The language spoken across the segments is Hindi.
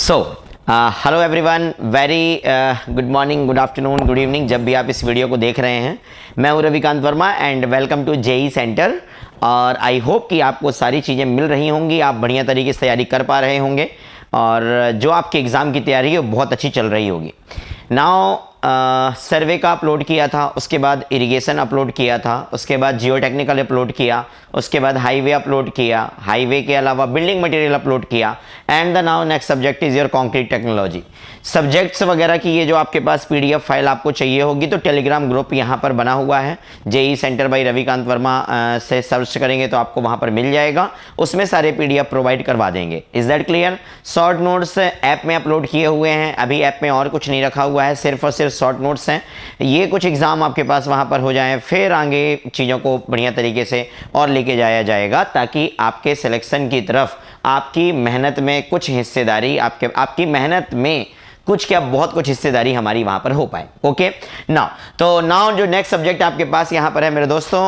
So hello everyone, very good morning, good afternoon, good evening, जब भी आप इस वीडियो को देख रहे हैं। मैं हूं Ravikant Verma and welcome to JE centre. और आई होप कि आपको सारी चीज़ें मिल रही होंगी, आप बढ़िया तरीके से तैयारी कर पा रहे होंगे और जो आपके एग्ज़ाम की तैयारी है वो बहुत अच्छी चल रही होगी। नाउ सर्वे का अपलोड किया था, उसके बाद इरिगेशन अपलोड किया था, उसके बाद जियो टेक्निकल अपलोड किया, उसके बाद हाईवे अपलोड किया, हाईवे के अलावा बिल्डिंग मटेरियल अपलोड किया and the now next subject is your concrete technology. Subjects वगैरह की ये जो आपके पास पीडीएफ फाइल आपको चाहिए होगी तो टेलीग्राम ग्रुप यहाँ पर बना हुआ है, JE centre by Ravikant Verma से सर्च करेंगे तो आपको वहाँ पर मिल जाएगा, उसमें सारे पीडीएफ प्रोवाइड करवा देंगे। Is that clear? Short notes app में अपलोड किए हुए हैं, अभी ऐप में और कुछ नहीं रखा हुआ है, सिर्फ और सिर्फ शॉर्ट नोट्स हैं। ये कुछ एग्ज़ाम आपके पास वहाँ पर हो जाएं, फिर आगे चीज़ों को बढ़िया तरीके से और लेके जाया जाएगा ताकि आपके सिलेक्शन की तरफ आपकी मेहनत में कुछ हिस्सेदारी, आपकी मेहनत में कुछ क्या बहुत कुछ हिस्सेदारी हमारी वहाँ पर हो पाए। ओके नाउ जो नेक्स्ट सब्जेक्ट आपके पास यहाँ पर है मेरे दोस्तों,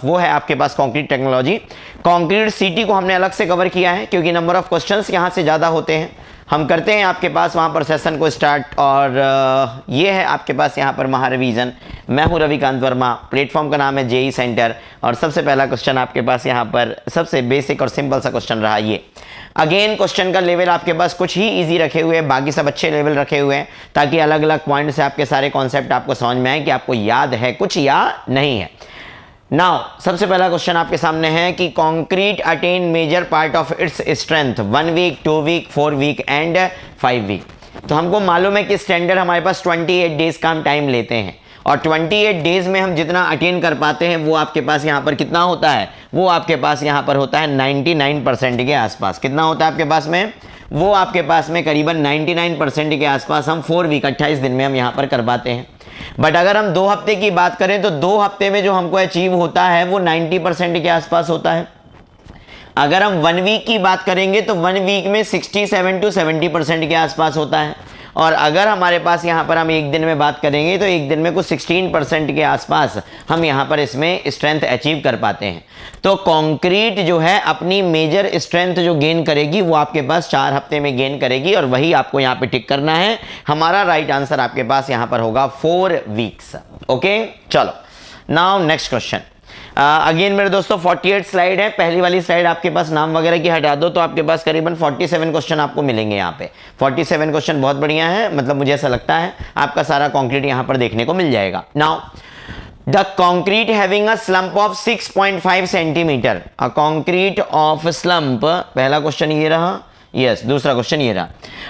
वो है आपके पास कंक्रीट टेक्नोलॉजी। कंक्रीट सिटी को हमने अलग से कवर किया है क्योंकि नंबर ऑफ क्वेश्चंस यहाँ से ज़्यादा होते हैं। हम करते हैं आपके पास वहाँ पर सेशन को स्टार्ट और ये है आपके पास यहाँ पर महारिवीजन। मैं हूँ रविकांत वर्मा, प्लेटफॉर्म का नाम है जेई सेंटर और सबसे पहला क्वेश्चन आपके पास यहाँ पर सबसे बेसिक और सिंपल सा क्वेश्चन रहा ये। अगेन क्वेश्चन का लेवल आपके पास कुछ ही इजी रखे हुए हैं, बाकी सब अच्छे लेवल रखे हुए हैं ताकि अलग अलग पॉइंट से आपके सारे कॉन्सेप्ट आपको समझ में आए कि आपको याद है कुछ या नहीं है। नाउ सबसे पहला क्वेश्चन आपके सामने है कि concrete attain major part of its strength 1 week, 2 week, 4 week and 5 week. तो हमको मालूम है कि स्टैंडर्ड हमारे पास 28 डेज का हम टाइम लेते हैं और 28 डेज में हम जितना अटेन कर पाते हैं वो आपके पास यहाँ पर कितना होता है, वो आपके पास यहाँ पर होता है 99% के आसपास। कितना होता है आपके पास में? वो आपके पास में करीबन 99% के आसपास हम 4 वीक 28 दिन में हम यहाँ पर कर पाते हैं। बट अगर हम 2 हफ्ते की बात करें तो 2 हफ्ते में जो हमको अचीव होता है वो 90% के आसपास होता है। अगर हम 1 वीक की बात करेंगे तो 1 वीक में 67 to 70% के आसपास होता है और अगर हमारे पास यहाँ पर हम एक दिन में बात करेंगे तो एक दिन में कुछ 16% के आसपास हम यहाँ पर इसमें स्ट्रेंथ अचीव कर पाते हैं। तो कंक्रीट जो है अपनी मेजर स्ट्रेंथ जो गेन करेगी वो आपके पास 4 हफ्ते में गेन करेगी और वही आपको यहाँ पे टिक करना है। हमारा राइट आंसर आपके पास यहाँ पर होगा 4 वीक्स। ओके चलो नाउ नेक्स्ट क्वेश्चन। अगेन मेरे दोस्तों 48 स्लाइड है, पहली वाली स्लाइड आपके पास नाम वगैरह की हटा दो तो आपके पास करीबन 47 क्वेश्चन आपको मिलेंगे यहाँ पे। 47 क्वेश्चन बहुत बढ़िया है, मतलब मुझे ऐसा लगता है आपका सारा कंक्रीट यहाँ पर देखने को मिल जाएगा। Now the concrete having a slump of 6.5 centimetre, a concrete of slump, पहला क्वेश्चन ये रहा, यस दूसरा क्वेश्चन ये रहा,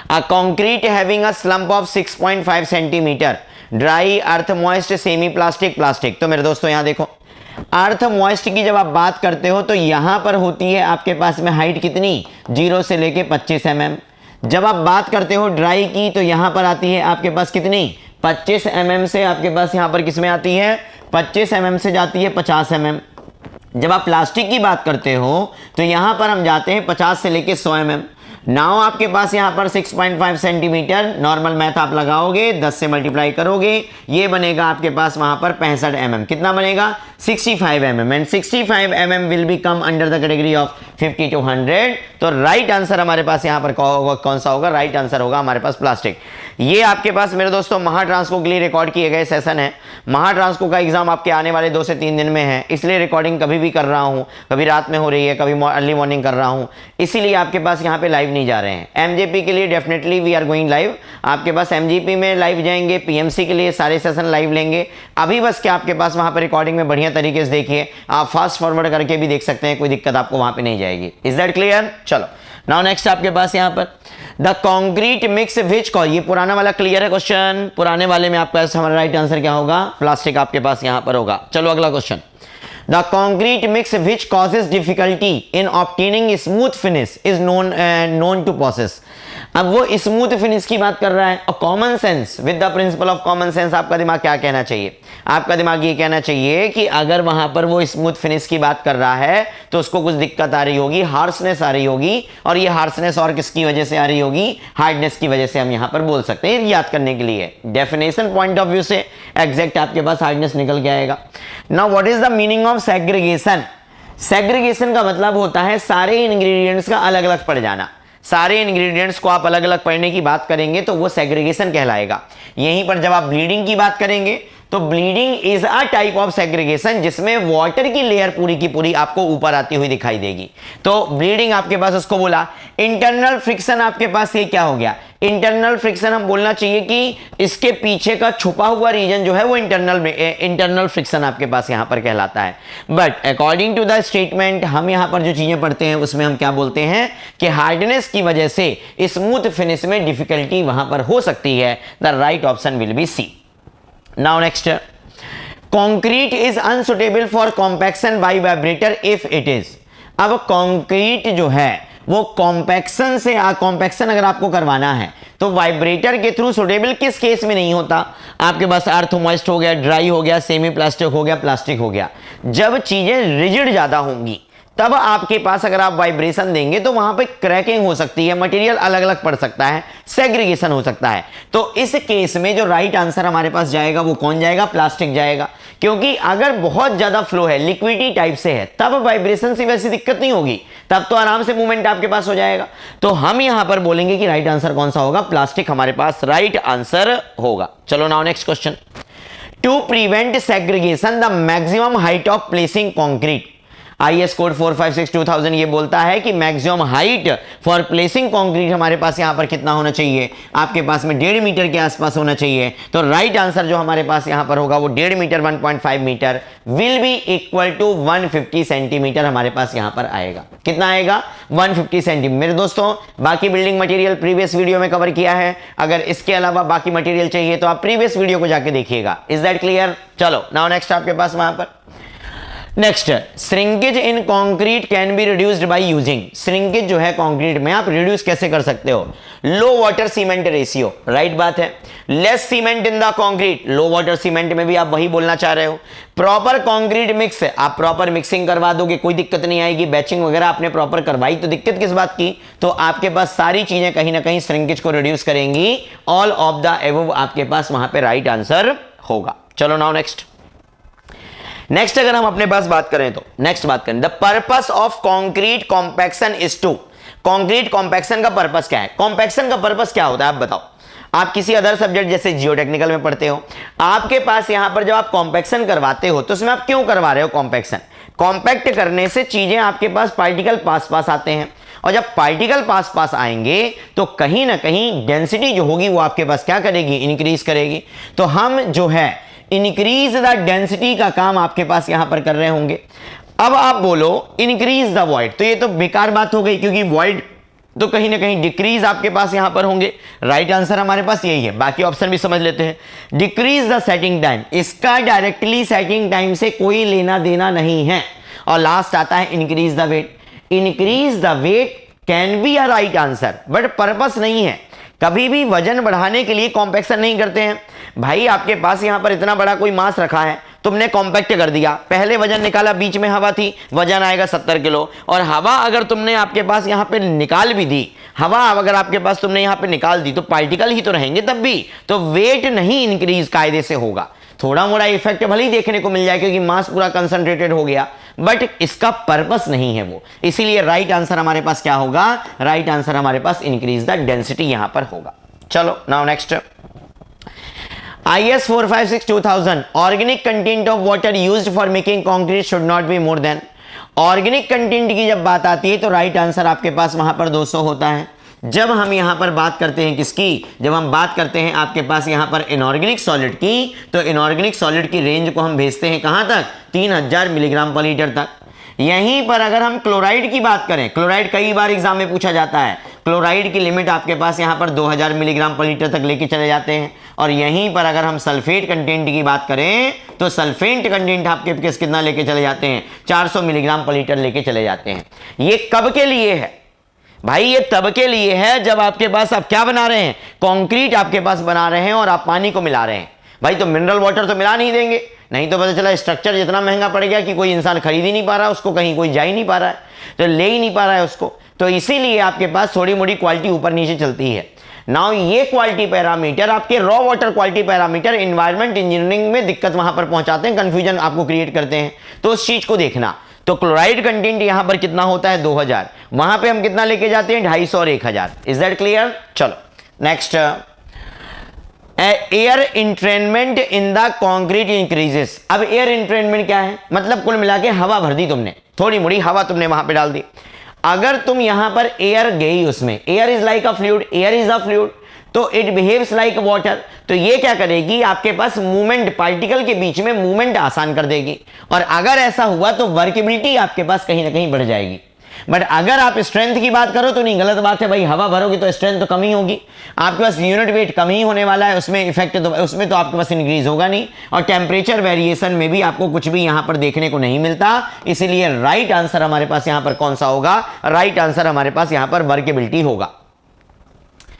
अ concrete having a slump of 6.5 centimetre, dry earth moist semi plastic plastic. तो मेरे दोस्तों यहाँ देखो, अर्थ मॉइस्ट की जब आप बात करते हो तो यहां पर होती है आपके पास में हाइट कितनी, 0 से लेके 25 mm। जब आप बात करते हो ड्राई की तो यहां पर आती है आपके पास कितनी, 25 mm से आपके पास यहां पर किसमें आती है, 25 mm से जाती है 50 mm। जब आप प्लास्टिक की बात करते हो तो यहां पर हम जाते हैं 50 से लेके 100 mm। नाउ आपके पास यहाँ पर 6.5 सेंटीमीटर, नॉर्मल मैथ आप लगाओगे 10 से मल्टीप्लाई करोगे, ये बनेगा आपके पास वहाँ पर 65 mm। कितना बनेगा? 65 mm and 65 mm will be come under the category of 50 to 100। तो राइट आंसर हमारे पास यहाँ पर कौन सा होगा? राइट आंसर होगा हमारे पास प्लास्टिक। ये आपके पास मेरे दोस्तों महाट्रांसको के लिए रिकॉर्ड किए गए सेशन है। महाट्रांसको का एग्जाम आपके आने वाले 2 से 3 दिन में है, इसलिए रिकॉर्डिंग कभी भी कर रहा हूँ, कभी रात में हो रही है, कभी अर्ली मॉर्निंग कर रहा हूँ, इसीलिए आपके पास यहाँ पे लाइव नहीं जा रहे हैं। एमजेपी के लिए definitely we are going live, आपके पास एमजीपी में लाइव जाएंगे, पीएमसी के लिए सारे सेशन लाइव लेंगे। अभी बस क्या आपके पास वहाँ पर रिकॉर्डिंग में बढ़िया तरीके से देखिए, आप फास्ट फॉरवर्ड करके भी देख सकते हैं, कोई दिक्कत आपको वहाँ पे नहीं जाएगी। Is that clear? चलो नाउ नेक्स्ट आपके पास यहाँ पर the concrete mix which cause, ये पुराना वाला क्लियर है क्वेश्चन, पुराने वाले में आपका हमारा राइट आंसर क्या होगा? प्लास्टिक आपके पास यहाँ पर होगा। चलो अगला question, the concrete mix which causes difficulty in obtaining smooth finish is known to process. अब वो स्मूथ फिनिश की बात कर रहा है और common sense with the principle of common sense आपका दिमाग क्या कहना चाहिए? आपका दिमाग ये कहना चाहिए कि अगर वहां पर वो स्मूथ फिनिश की बात कर रहा है तो उसको कुछ दिक्कत आ रही होगी, हार्शनेस आ रही होगी, और ये हार्शनेस और किसकी वजह से आ रही होगी? हार्डनेस की वजह से हम यहाँ पर बोल सकते हैं। याद करने के लिए डेफिनेशन पॉइंट ऑफ व्यू से एग्जैक्ट आपके पास हार्डनेस निकल के आएगा। Now what is the meaning of segregation? Segregation का मतलब होता है सारे इंग्रेडिएंट्स का अलग अलग पड़ जाना। सारे इंग्रेडिएंट्स को आप अलग अलग पढ़ने की बात करेंगे तो वो सेग्रीगेशन कहलाएगा। यहीं पर जब आप ब्लीडिंग की बात करेंगे तो bleeding is a type of segregation जिसमें वाटर की लेयर पूरी की पूरी आपको ऊपर आती हुई दिखाई देगी। तो ब्लीडिंग आपके पास उसको बोला। इंटरनल फ्रिक्शन आपके पास ये क्या हो गया, इंटरनल फ्रिक्शन हम बोलना चाहिए कि इसके पीछे का छुपा हुआ रीजन जो है वो इंटरनल फ्रिक्शन आपके पास यहां पर कहलाता है। But according to the statement हम यहां पर जो चीजें पढ़ते हैं उसमें हम क्या बोलते हैं कि हार्डनेस की वजह से स्मूथ फिनिश में डिफिकल्टी वहां पर हो सकती है। The right option will be C. Now next, concrete is unsuitable for compaction by vibrator if it is. अब कंक्रीट जो है वो कॉम्पैक्शन से कॉम्पैक्शन अगर आपको करवाना है तो वाइब्रेटर के थ्रू सुटेबल किस केस में नहीं होता, आपके पास अर्थ मॉइस्ट हो गया, ड्राई हो गया, सेमी प्लास्टिक हो गया, प्लास्टिक हो गया। जब चीजें रिजिड ज्यादा होंगी तब आपके पास अगर आप वाइब्रेशन देंगे तो वहां पे क्रैकिंग हो सकती है, मटेरियल अलग अलग पड़ सकता है, सेग्रीगेशन हो सकता है। तो इस केस में जो राइट आंसर हमारे पास जाएगा वो कौन जाएगा, प्लास्टिक जाएगा। क्योंकि अगर बहुत ज्यादा फ्लो है, लिक्विडी टाइप से है, तब वाइब्रेशन से वैसी दिक्कत नहीं होगी, तब तो आराम से मूवमेंट आपके पास हो जाएगा। तो हम यहां पर बोलेंगे कि राइट आंसर कौन सा होगा, प्लास्टिक हमारे पास राइट आंसर होगा। चलो now next question, to prevent segregation the maximum height of placing concrete. IS code 456/2000 ये बोलता है कि maximum height for placing concrete हमारे पास यहां पर कितना होना चाहिए, आपके पास में 1.5 मीटर के आसपास होना चाहिए। तो राइट आंसर जो हमारे पास यहां पर होगा वो 1.5 metre 1.5 metre will be equal to 150 centimetre हमारे पास यहां पर आएगा। कितना आएगा, 150 सेंटीमीटर। मेरे दोस्तों बाकी बिल्डिंग मटेरियल प्रीवियस वीडियो में कवर किया है, अगर इसके अलावा बाकी मटेरियल चाहिए तो आप प्रीवियस वीडियो को जाके देखिएगा। Is that clear? चलो नाउ नेक्स्ट आपके पास वहां पर next, shrinkage in concrete can be reduced by using. Shrinkage जो है कंक्रीट में आप रिड्यूस कैसे कर सकते हो, लो वाटर सीमेंट रेशियो, राइट बात है। Less cement in the concrete, low water cement में भी आप वही बोलना चाह रहे हो। प्रॉपर कंक्रीट मिक्स, आप प्रॉपर मिक्सिंग करवा दोगे, कोई दिक्कत नहीं आएगी। बैचिंग वगैरह आपने प्रॉपर करवाई तो दिक्कत किस बात की। तो आपके पास सारी चीजें कहीं ना कहीं श्रिंकेज को रिड्यूस करेंगी। ऑल ऑफ द एबव आपके पास वहां पे राइट आंसर होगा। चलो नाउ नेक्स्ट अगर हम अपने पास बात करें तो नेक्स्ट बात करें, the purpose of concrete compaction is to. Concrete compaction का पर्पस क्या है, कॉम्पैक्शन का पर्पस क्या होता है आप बताओ। आप किसी अदर सब्जेक्ट जैसे जियोटेक्निकल में पढ़ते हो, आपके पास यहां पर जब आप कॉम्पैक्शन करवाते हो तो उसमें आप क्यों करवा रहे हो कॉम्पैक्शन। कॉम्पैक्ट करने से चीजें आपके पास पार्टिकल पास पास आते हैं, और जब पार्टिकल पास पास आएंगे तो कहीं ना कहीं डेंसिटी जो होगी वो आपके पास क्या करेगी, इंक्रीज करेगी। तो हम जो है इंक्रीज द डेंसिटी का काम आपके पास यहां पर कर रहे होंगे। अब आप बोलो इंक्रीज द वॉइड, तो ये तो बेकार बात हो गई, क्योंकि वॉइड तो कहीं ना कहीं डिक्रीज आपके पास यहां पर होंगे। राइट आंसर हमारे पास यही है, बाकी ऑप्शन भी समझ लेते हैं। डिक्रीज द सेटिंग टाइम, इसका डायरेक्टली सेटिंग टाइम से कोई लेना देना नहीं है। और लास्ट आता है increase the weight. Increase the weight can be a right answer, but purpose नहीं है। कभी भी वजन बढ़ाने के लिए कॉम्पैक्शन नहीं करते हैं भाई। आपके पास यहां पर इतना बड़ा कोई मास रखा है, तुमने कॉम्पैक्ट कर दिया, पहले वजन निकाला, बीच में हवा थी, वजन आएगा 70 किलो। और हवा अगर तुमने आपके पास यहां पे निकाल भी दी, हवा अगर आपके पास तुमने यहां पे निकाल दी तो पार्टिकल ही तो रहेंगे तब भी, तो वेट नहीं इंक्रीज कायदे से होगा। थोड़ा मोड़ा इफेक्ट भले ही देखने को मिल जाए क्योंकि मास पूरा कंसंट्रेटेड हो गया, बट इसका पर्पस नहीं है वो। इसीलिए राइट आंसर हमारे पास क्या होगा, राइट आंसर हमारे पास इंक्रीज द डेंसिटी यहां पर होगा। चलो now next, IS 456/2000 organic content of water used for making concrete should not be more than. Organic content की जब बात आती है तो राइट आंसर आपके पास वहां पर 200 होता है। जब हम यहां पर बात करते हैं किसकी, जब हम बात करते हैं आपके पास यहां पर इनऑर्गेनिक सॉलिड की, तो इनऑर्गेनिक सॉलिड की रेंज को हम भेजते हैं कहां तक, 3000 मिलीग्राम पर लीटर तक। यहीं पर अगर हम क्लोराइड की बात करें, क्लोराइड कई बार एग्जाम में पूछा जाता है, क्लोराइड की लिमिट आपके पास यहां पर 2000 मिलीग्राम पर लीटर तक लेके चले जाते हैं। और यहीं पर अगर हम सल्फेट कंटेंट की बात करें तो सल्फेट कंटेंट आपके पास कितना लेके चले जाते हैं, 400 मिलीग्राम पर लीटर लेके चले जाते हैं। ये कब के लिए है भाई, ये तब के लिए है जब आपके पास आप क्या बना रहे हैं, कंक्रीट आपके पास बना रहे हैं और आप पानी को मिला रहे हैं। भाई तो मिनरल वाटर तो मिला नहीं देंगे, नहीं तो पता चला स्ट्रक्चर जितना महंगा पड़ गया कि कोई इंसान खरीद ही नहीं पा रहा उसको, कहीं कोई जा ही नहीं पा रहा है, तो ले ही नहीं पा रहा है उसको। तो इसीलिए आपके पास थोड़ी मोड़ी क्वालिटी ऊपर नीचे चलती है। नाउ ये क्वालिटी पैरामीटर आपके raw water quality parameter environment engineering में दिक्कत वहां पर पहुंचाते हैं, कंफ्यूजन आपको क्रिएट करते हैं। तो उस चीज को देखना, तो क्लोराइड कंटेंट यहां पर कितना होता है 2000, वहां पे हम कितना लेके जाते हैं 250 और 1000। Is that clear? चलो next, air entrainment in the concrete increases. अब एयर इंट्रेनमेंट क्या है? मतलब कुल मिला के हवा भर दी तुमने, थोड़ी मोड़ी हवा तुमने वहां पे डाल दी। अगर तुम यहां पर एयर गई, उसमें air is like a fluid, air is a fluid, तो इट बिहेव्स लाइक वाटर। तो ये क्या करेगी, आपके पास मूवमेंट, पार्टिकल के बीच में मूवमेंट आसान कर देगी। और अगर ऐसा हुआ तो वर्केबिलिटी आपके पास कहीं ना कहीं बढ़ जाएगी। बट अगर आप स्ट्रेंथ की बात करो तो नहीं, गलत बात है भाई, हवा भरोगी तो स्ट्रेंथ तो कम ही होगी, आपके पास यूनिट वेट कम ही होने वाला है, उसमें इफेक्ट तो उसमें तो आपके पास इंक्रीज होगा नहीं। और टेम्परेचर वेरिएशन में भी आपको कुछ भी यहां पर देखने को नहीं मिलता। इसीलिए राइट आंसर हमारे पास यहां पर कौन सा होगा? राइट आंसर हमारे पास यहां पर वर्केबिलिटी होगा।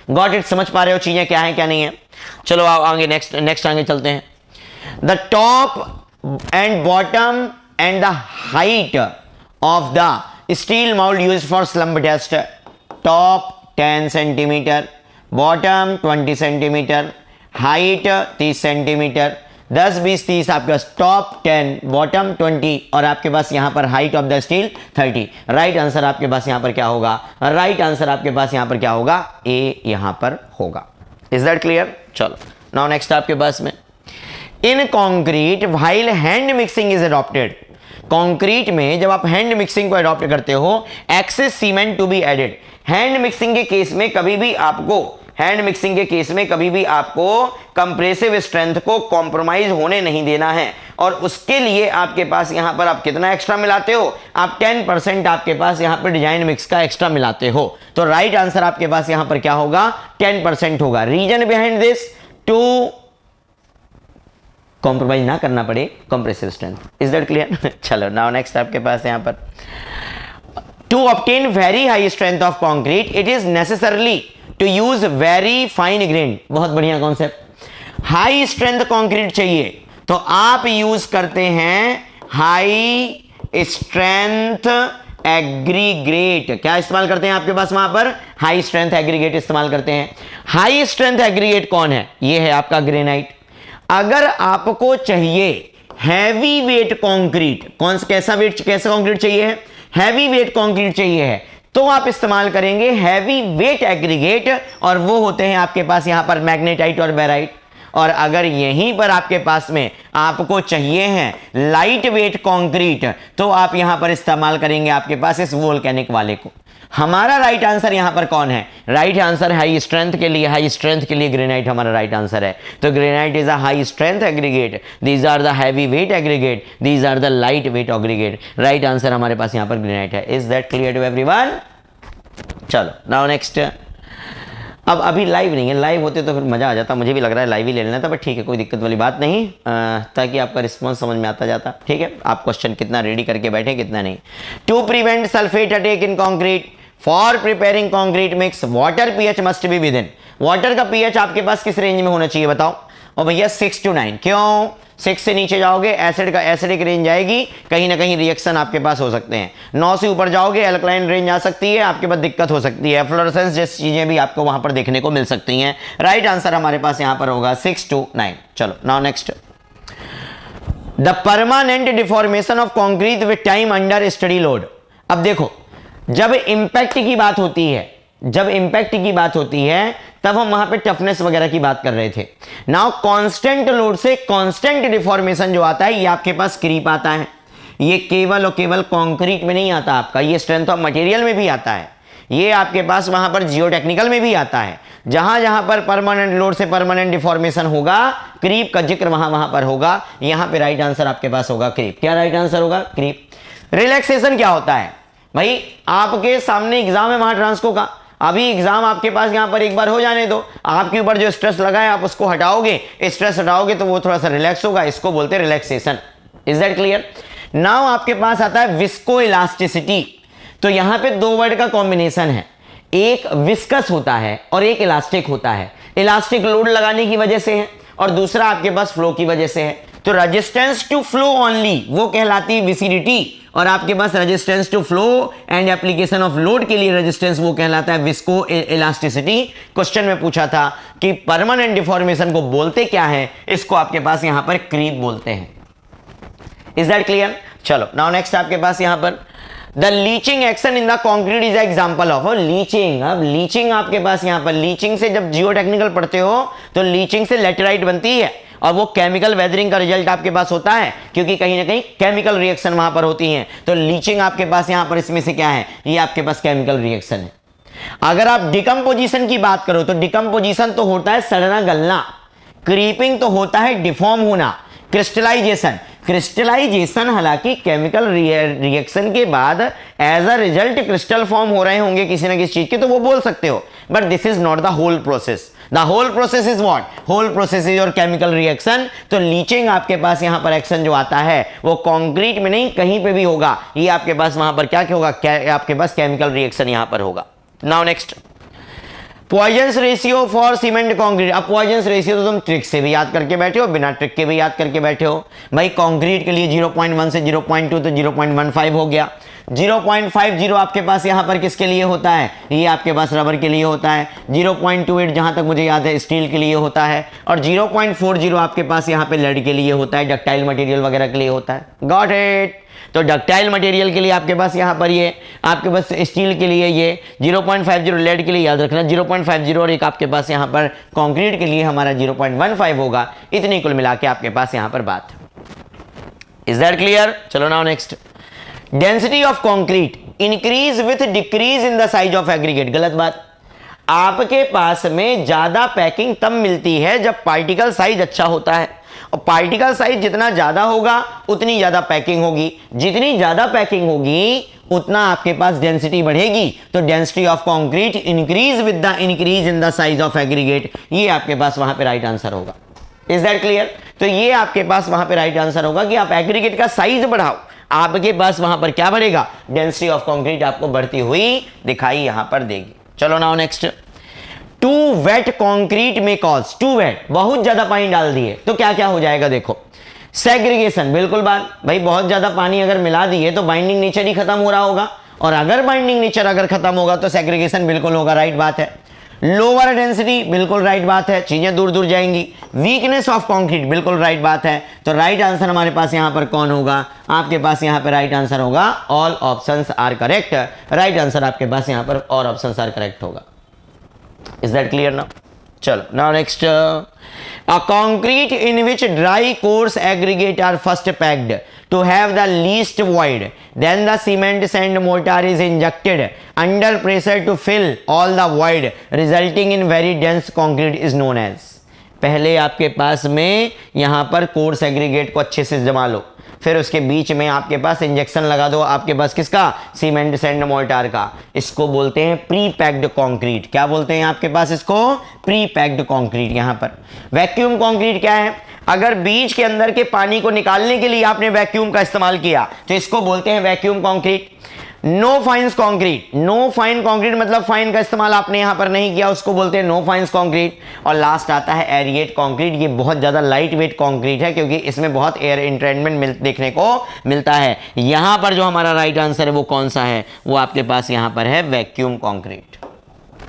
Got it? समझ पा रहे हो चीजें क्या है क्या नहीं है? चलो आओ आगे, नेक्स्ट आगे चलते हैं। The top and bottom and the height of the steel mold used for slump test, top 10 centimetre, bottom 20 centimetre, height 30 centimetre, 10 20 30 आपके पास टॉप 10, बॉटम 20 और आपके पास यहां पर height of the steel 30। Right answer आपके पास यहां पर क्या होगा? राइट आंसर आपके पास यहां पर क्या होगा? ए यहां पर होगा। Is that clear? चलो नाउ नेक्स्ट आपके पास में, in concrete while hand mixing is adopted. Concrete में जब आप हैंड मिक्सिंग को अडॉप्ट करते हो, excess cement to be added. Hand mixing के केस में कभी भी आपको कंप्रेसिव स्ट्रेंथ को कॉम्प्रोमाइज होने नहीं देना है। और उसके लिए आपके पास यहां पर आप कितना एक्स्ट्रा मिलाते हो? आप 10% आपके पास यहां पर डिजाइन मिक्स का एक्स्ट्रा मिलाते हो। तो राइट आंसर आपके पास यहां पर क्या होगा? 10% होगा। Reason behind this, to compromise ना करना पड़े compressive strength. Is that clear? चलो नाउ नेक्स्ट आपके पास यहां पर, to obtain very high strength of concrete it is necessarily to use very fine grain. बहुत बढ़िया कॉन्सेप्ट। हाई स्ट्रेंथ कॉन्क्रीट चाहिए तो आप यूज करते हैं हाई स्ट्रेंथ एग्रीगेट। क्या इस्तेमाल करते हैं आपके पास वहां पर? हाई स्ट्रेंथ एग्रीगेट इस्तेमाल करते हैं। हाई स्ट्रेंथ एग्रीगेट कौन है? ये है आपका ग्रेनाइट। अगर आपको चाहिए हैवी वेट कंक्रीट, कैसा कंक्रीट चाहिए है? हैवी वेट कंक्रीट चाहिए है, तो आप इस्तेमाल करेंगे हैवी वेट एग्रीगेट, और वो होते हैं आपके पास यहां पर मैग्नेटाइट और बेराइट। और अगर यहीं पर आपके पास में आपको चाहिए है लाइट वेट कंक्रीट, तो आप यहां पर इस्तेमाल करेंगे आपके पास इस वोल्केनिक वाले को। हमारा राइट आंसर यहां पर कौन है? राइट आंसर हाई स्ट्रेंथ के लिए ग्रेनाइट हमारा राइट आंसर है। तो granite is a high strength aggregate, these are the heavy weight aggregate, these are the light weight aggregate. Right answer हमारे पास यहां पर ग्रेनाइट है। Is that clear to everyone? चलो नाउ नेक्स्ट। अब अभी लाइव नहीं है, लाइव होते तो फिर मजा आ जाता, मुझे भी लग रहा है लाइव ही ले लेना था, बट ठीक है कोई दिक्कत वाली बात नहीं, ताकि आपका रिस्पॉन्स समझ में आता जाता। ठीक है, आप क्वेश्चन कितना रेडी करके बैठे कितना नहीं। To prevent sulphate attack in concrete, for preparing concrete mix water pH must be within. Water का पीएच आपके पास किस रेंज में होना चाहिए बताओ? और भैया 6 to 9। क्यों? 6 से नीचे जाओगे एसिड का एसिडिक रेंज जाएगी, कहीं ना कहीं रिएक्शन आपके पास हो सकते हैं। 9 से ऊपर जाओगे अल्कलाइन रेंज आ सकती है, आपके पास दिक्कत हो सकती है, फ्लोरेसेंस जैसी चीजें भी आपको वहां पर देखने को मिल सकती हैं। राइट आंसर हमारे पास यहां पर होगा 6 to 9। चलो now next, the permanent deformation of concrete with time under study load. अब देखो, जब इंपैक्ट की बात होती है तब हम वहां पे टफनेस वगैरह की बात कर रहे थे। नाउ कांस्टेंट लोड से कांस्टेंट डिफॉर्मेशन जो आता है, ये आपके पास क्रीप आता है। ये केवल और केवल कंक्रीट में नहीं आता आपका, ये स्ट्रेंथ ऑफ मटेरियल में भी आता है, ये आपके पास वहां पर जियोटेक्निकल में भी आता है। जहां जहां पर परमानेंट लोड से परमानेंट डिफॉर्मेशन होगा, क्रीप का जिक्र वहां पर होगा। यहां पे राइट आंसर आपके पास होगा क्रीप। क्या राइट आंसर होगा? क्रीप। रिलैक्सेशन क्या होता है भाई? आपके सामने एग्जाम है वहां ट्रांसको का, अभी एग्जाम आपके पास यहां पर एक बार हो जाने दो, आपके ऊपर जो स्ट्रेस लगा है आप उसको हटाओगे, स्ट्रेस हटाओगे तो वो थोड़ा सा रिलैक्स होगा, इसको बोलते हैं relaxation. Is that clear? Now आपके पास आता है विस्को इलास्टिसिटी। तो यहां पे दो वर्ड का कॉम्बिनेशन है, एक विस्कस होता है और एक इलास्टिक होता है। इलास्टिक लोड लगाने की वजह से है और दूसरा आपके पास फ्लो की वजह से है। तो रेजिस्टेंस टू फ्लो ओनली वो कहलाती है विसिडिटी, और आपके पास resistance to flow and application of load के लिए रेजिस्टेंस वो कहलाता है विस्को इलास्टिसिटी। क्वेश्चन में पूछा था कि परमानेंट डिफॉर्मेशन को बोलते क्या है, इसको आपके पास यहां पर क्रीप बोलते हैं। Is that clear? चलो नाउ नेक्स्ट आपके पास यहां पर the leaching action in the concrete is example of leaching. अब लीचिंग आपके पास यहां पर लीचिंग से जब जियो टेक्निकल पढ़ते हो तो लीचिंग से लेटराइट बनती है और वो केमिकल वेदरिंग का रिजल्ट आपके पास होता है, क्योंकि कहीं ना कहीं केमिकल रिएक्शन वहां पर होती है। तो लीचिंग आपके पास यहां पर इसमें से क्या है, ये आपके पास केमिकल रिएक्शन है। अगर आप डिकम्पोजिशन की बात करो तो डिकम्पोजिशन तो होता है सड़ना गलना, क्रीपिंग तो होता है डिफॉर्म होना, क्रिस्टलाइजेशन क्रिस्टलाइजेशन हालांकि केमिकल रिएक्शन के बाद as a result crystal form हो रहे होंगे किसी ना किसी चीज के, तो वो बोल सकते हो, but this is not the whole process. The whole process is what, whole process is your chemical reaction. तो लीचिंग आपके पास यहां पर एक्शन जो आता है वो कंक्रीट में नहीं कहीं पे भी होगा, ये आपके पास वहां पर क्या होगा, आपके पास केमिकल रिएक्शन यहां पर होगा। Now next Poisson's ratio for cement concrete. अब पॉइजन्स रेशियो तो तुम ट्रिक से भी याद करके बैठे हो, बिना ट्रिक के भी याद करके बैठे हो। भाई कंक्रीट के लिए 0.1 से 0.2 तो 0.15 हो गया। 0.50 आपके पास यहाँ पर किसके लिए होता है, ये आपके पास रबर के लिए होता है। 0.28 जहाँ तक मुझे याद है स्टील के लिए होता है, और 0.40 आपके पास यहाँ पे लेड के लिए होता है, डक्टाइल मटेरियल वगैरह के लिए होता है। Got it. तो डक्टाइल मटेरियल के लिए आपके पास यहाँ पर ये, आपके पास स्टील के लिए ये 0.50, लेड के लिए याद रखना 0.50, और एक आपके पास यहाँ पर कंक्रीट के लिए हमारा 0.15 होगा। इतनी कुल मिला के आपके पास यहाँ पर बात। Is that clear? चलो now next, density of concrete increase with decrease in the size of aggregate. गलत बात। आपके पास में ज्यादा पैकिंग तब मिलती है जब पार्टिकल साइज अच्छा होता है, और पार्टिकल साइज जितना ज्यादा होगा उतनी ज्यादा पैकिंग होगी, जितनी ज्यादा पैकिंग होगी उतना आपके पास डेंसिटी बढ़ेगी। तो density of concrete increase with the increase in the size of aggregate, ये आपके पास वहां पे राइट आंसर होगा। Is that clear? तो ये आपके पास वहां पे राइट आंसर होगा कि आप एग्रीगेट का साइज बढ़ाओ, आपके पास वहां पर क्या बढ़ेगा, डेंसिटी ऑफ कंक्रीट आपको बढ़ती हुई दिखाई यहां पर देगी। चलो now next, to wet concrete में कॉज। टू वेट, बहुत ज्यादा पानी डाल दिए तो क्या क्या हो जाएगा, देखो सेग्रीगेशन। बिल्कुल बात, भाई बहुत ज्यादा पानी अगर मिला दिए तो बाइंडिंग नेचर ही खत्म हो रहा होगा, और अगर बाइंडिंग नेचर अगर खत्म होगा तो सेग्रीगेशन बिल्कुल होगा, राइट बात है। लोअर डेंसिटी, बिल्कुल राइट बात है, चीजें दूर दूर जाएंगी। वीकनेस ऑफ कंक्रीट, बिल्कुल राइट बात है। तो राइट आंसर हमारे पास यहां पर कौन होगा, आपके पास यहां पर राइट आंसर होगा all options are correct. Right answer आपके पास यहां पर ऑल ऑप्शंस आर करेक्ट होगा। Is that clear now? चलो now next, a concrete in which dry coarse aggregate are first packed to have the least void, then the cement sand mortar is injected under pressure to fill all the void resulting in very dense concrete is known as। पहले आपके पास में यहां पर कोर्स एग्रीगेट को अच्छे से जमा लो, फिर उसके बीच में आपके पास इंजेक्शन लगा दो, आपके पास किसका, सीमेंट सैंड मोर्टार का। इसको बोलते हैं प्री पैक्ड कंक्रीट। क्या बोलते हैं आपके पास इसको, प्री पैक्ड कंक्रीट। यहां पर वैक्यूम कंक्रीट क्या है, अगर बीज के अंदर के पानी को निकालने के लिए आपने वैक्यूम का इस्तेमाल किया तो इसको बोलते हैं vacuum concrete. No fines concrete, no fine concrete मतलब फाइन का इस्तेमाल आपने यहां पर नहीं किया, उसको बोलते हैं नो फाइन्स कंक्रीट। और लास्ट आता है एरिएट कंक्रीट। ये बहुत ज्यादा लाइट वेट कंक्रीट है क्योंकि इसमें बहुत एयर इंट्रेनमेंट देखने को मिलता है। यहां पर जो हमारा राइट आंसर है वो कौन सा है, वो आपके पास यहां पर है vacuum concrete.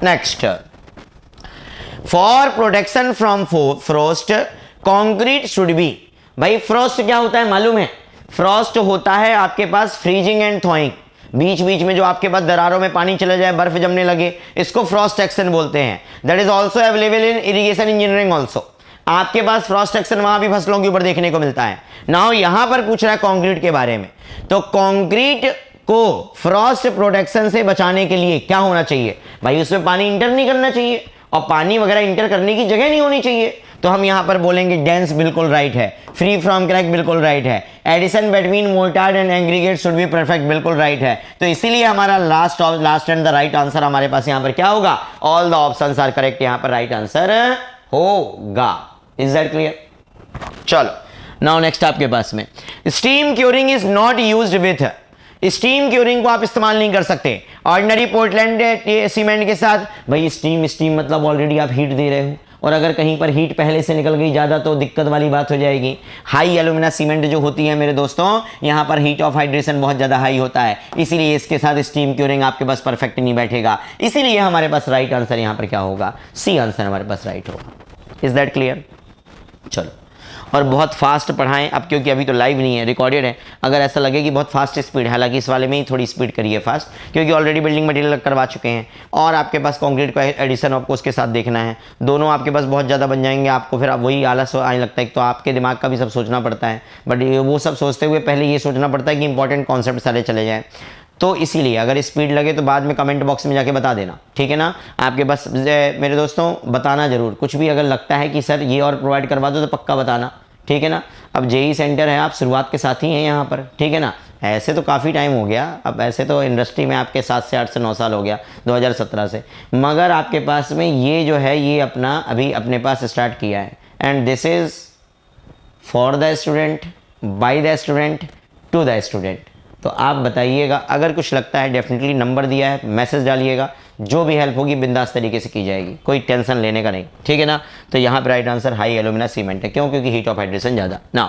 Next, for protection from frost concrete should be. भाई फ्रोस्ट क्या होता है मालूम है, फ्रोस्ट होता है आपके पास फ्रीजिंग एंड थॉइंग, बीच बीच में जो आपके पास दरारों में पानी चला जाए, बर्फ जमने लगे, इसको फ्रॉस्ट एक्शन बोलते हैं। That is also available in irrigation engineering also. आपके पास फ्रॉस्ट एक्शन वहां भी फसलों के ऊपर देखने को मिलता है। नाउ यहां पर पूछ रहा है कंक्रीट के बारे में, तो कंक्रीट को फ्रॉस्ट प्रोटेक्शन से बचाने के लिए क्या होना चाहिए, भाई उसमें पानी इंटर नहीं करना चाहिए, और पानी वगैरह इंटर करने की जगह नहीं होनी चाहिए। तो हम यहां पर बोलेंगे डेंस, बिल्कुल राइट है। फ्री फ्रॉम क्रैक, बिल्कुल राइट है। Adhesion between mortar and aggregate should be perfect, बिल्कुल राइट है। तो इसीलिए हमारा last and the right answer हमारे पास यहां पर क्या होगा, all the options are correct, यहां पर राइट आंसर होगा। Is that clear? चलो नाउ नेक्स्ट आपके पास में steam curing is not used with. Steam curing को आप इस्तेमाल नहीं कर सकते ऑर्डिनरी पोर्टलैंड सीमेंट के साथ। भाई स्टीम मतलब ऑलरेडी आप हीट दे रहे हो, और अगर कहीं पर हीट पहले से निकल गई ज़्यादा तो दिक्कत वाली बात हो जाएगी। हाई एल्यूमिना सीमेंट जो होती है मेरे दोस्तों, यहाँ पर हीट ऑफ हाइड्रेशन बहुत ज़्यादा हाई होता है, इसीलिए इसके साथ स्टीम क्यूरिंग आपके पास परफेक्ट नहीं बैठेगा। इसीलिए हमारे पास राइट आंसर यहाँ पर क्या होगा, सी आंसर हमारे पास राइट होगा। Is that clear? चलो और बहुत फास्ट पढ़ाएं। अब क्योंकि अभी तो लाइव नहीं है, रिकॉर्डेड है, अगर ऐसा लगे कि बहुत फास्ट स्पीड, हालांकि इस वाले में ही थोड़ी स्पीड करिए फास्ट, क्योंकि ऑलरेडी बिल्डिंग मटेरियल करवा चुके हैं और आपके पास कंक्रीट का एडिशन आपको उसके साथ देखना है। दोनों आपके पास बहुत ज़्यादा बन जाएंगे, आपको फिर वही आलस आने लगता है। तो आपके दिमाग का भी सब सोचना पड़ता है, बट वो सब सोचते हुए पहले ये सोचना पड़ता है कि इंपॉर्टेंट कॉन्सेप्ट सारे चले जाएँ। तो इसीलिए अगर स्पीड लगे तो बाद में कमेंट बॉक्स में जाके बता देना, ठीक है ना। आपके पास मेरे दोस्तों बताना ज़रूर, कुछ भी अगर लगता है कि सर ये और प्रोवाइड करवा दो तो पक्का बताना, ठीक है ना। अब जेई सेंटर है, आप शुरुआत के साथ ही हैं यहाँ पर, ठीक है ना। ऐसे तो काफ़ी टाइम हो गया, अब ऐसे तो इंडस्ट्री में आपके 7 से 8 से 9 साल हो गया 2017 से, मगर आपके पास में ये जो है ये अपना अभी अपने पास स्टार्ट किया है। And this is for the student, by the student, to the student. तो आप बताइएगा, अगर कुछ लगता है डेफिनेटली नंबर दिया है, मैसेज डालिएगा, जो भी हेल्प होगी बिंदास तरीके से की जाएगी, कोई टेंशन लेने का नहीं, ठीक है ना। तो यहाँ पर right answer high alumina cement है, क्यों? क्योंकि हीट ऑफ हाइड्रेशन ज़्यादा ना।